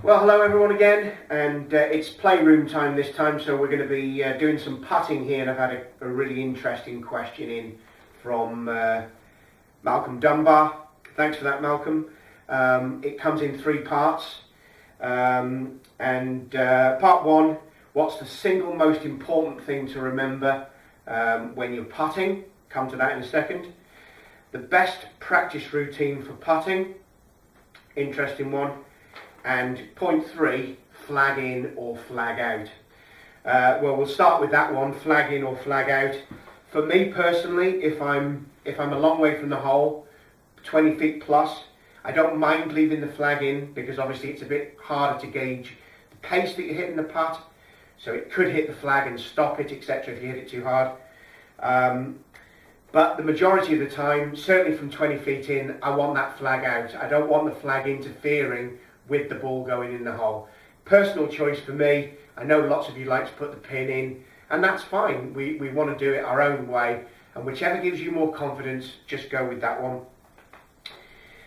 Well, hello everyone again, and it's playroom time this time, so we're going to be doing some putting here, and I've had a really interesting question in from Malcolm Dunbar. Thanks for that, Malcolm. It comes in three parts, and part one, what's the single most important thing to remember when you're putting? Come to that in a second. The best practice routine for putting, interesting one. And point three, flag in or flag out. Well, we'll start with that one, flag in or flag out. For me personally, if I'm a long way from the hole, 20 feet plus, I don't mind leaving the flag in, because obviously it's a bit harder to gauge the pace that you're hitting the putt. So it could hit the flag and stop it, etc. if you hit it too hard. But the majority of the time, certainly from 20 feet in, I want that flag out. I don't want the flag interfering with the ball going in the hole. Personal choice for me. I know lots of you like to put the pin in, and that's fine. We want to do it our own way, and whichever gives you more confidence, just go with that one.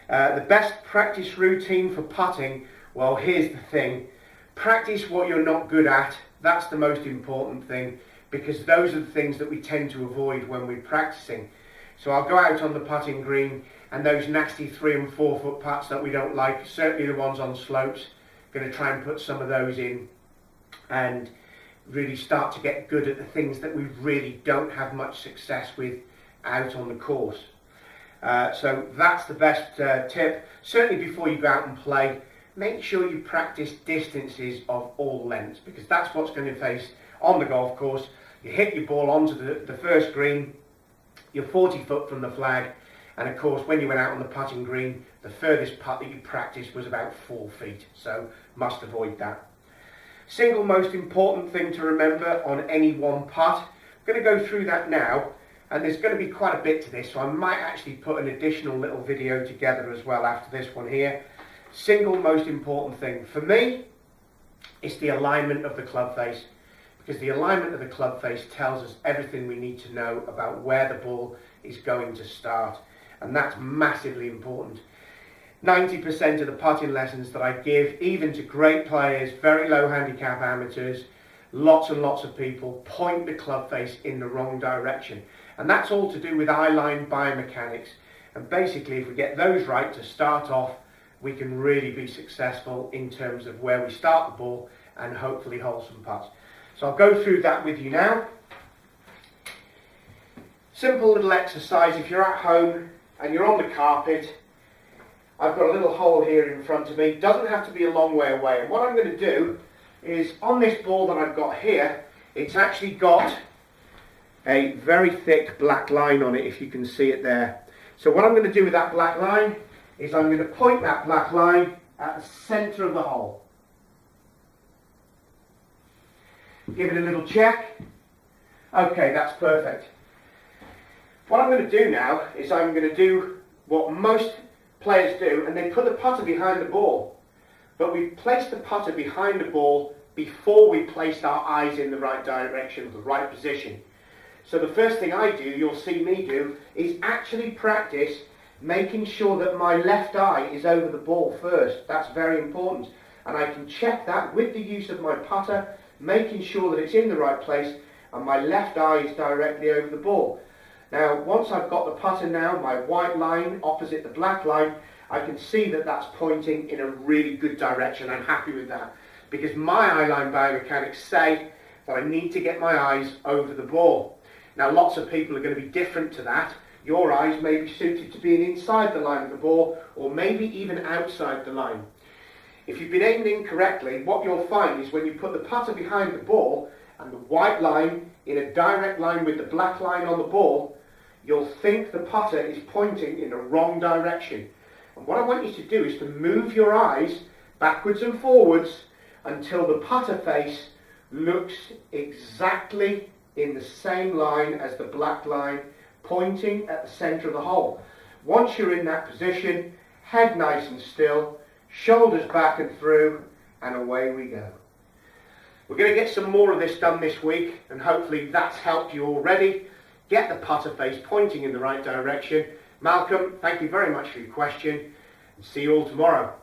The best practice routine for putting, well, here's the thing. Practice what you're not good at. That's the most important thing, because those are the things that we tend to avoid when we're practicing. So I'll go out on the putting green, and those nasty 3 and 4 foot putts that we don't like, certainly the ones on slopes, going to try and put some of those in and really start to get good at the things that we really don't have much success with out on the course. So that's the best tip. Certainly before you go out and play, make sure you practice distances of all lengths, because that's what's going to face on the golf course. You hit your ball onto the first green, you're 40 foot from the flag, and of course when you went out on the putting green, the furthest putt that you practiced was about 4 feet, so must avoid that. Single most important thing to remember on any one putt. I'm going to go through that now, and there's going to be quite a bit to this, so I might actually put an additional little video together as well after this one here. Single most important thing for me is the alignment of the club face, because the alignment of the club face tells us everything we need to know about where the ball is going to start, and that's massively important. 90% of the putting lessons that I give, even to great players, very low handicap amateurs, lots and lots of people point the club face in the wrong direction, and that's all to do with eye line biomechanics. And basically, if we get those right to start off, we can really be successful in terms of where we start the ball and hopefully hole some putts. So I'll go through that with you now. Simple little exercise. If you're at home and you're on the carpet, I've got a little hole here in front of me. Doesn't have to be a long way away. And what I'm going to do is, on this ball that I've got here, it's actually got a very thick black line on it, if you can see it there. So what I'm going to do with that black line is I'm going to point that black line at the centre of the hole. Give it a little check. Okay, that's perfect. What I'm going to do now is I'm going to do what most players do, and they put the putter behind the ball. But we place the putter behind the ball before we place our eyes in the right direction, the right position. So the first thing I do, you'll see me do, is actually practice making sure that my left eye is over the ball first. That's very important. And I can check that with the use of my putter, making sure that it's in the right place and my left eye is directly over the ball. Now, once I've got the putter now, my white line opposite the black line, I can see that that's pointing in a really good direction. I'm happy with that, because my eye line biomechanics say that I need to get my eyes over the ball. Now, lots of people are going to be different to that. Your eyes may be suited to being inside the line of the ball, or maybe even outside the line. If you've been aiming incorrectly, what you'll find is when you put the putter behind the ball and the white line in a direct line with the black line on the ball, you'll think the putter is pointing in the wrong direction. And what I want you to do is to move your eyes backwards and forwards until the putter face looks exactly in the same line as the black line, pointing at the centre of the hole. Once you're in that position, head nice and still, shoulders back and through, and away we go. We're going to get some more of this done this week, and hopefully that's helped you already. Get the putter face pointing in the right direction. Malcolm, thank you very much for your question, and see you all tomorrow.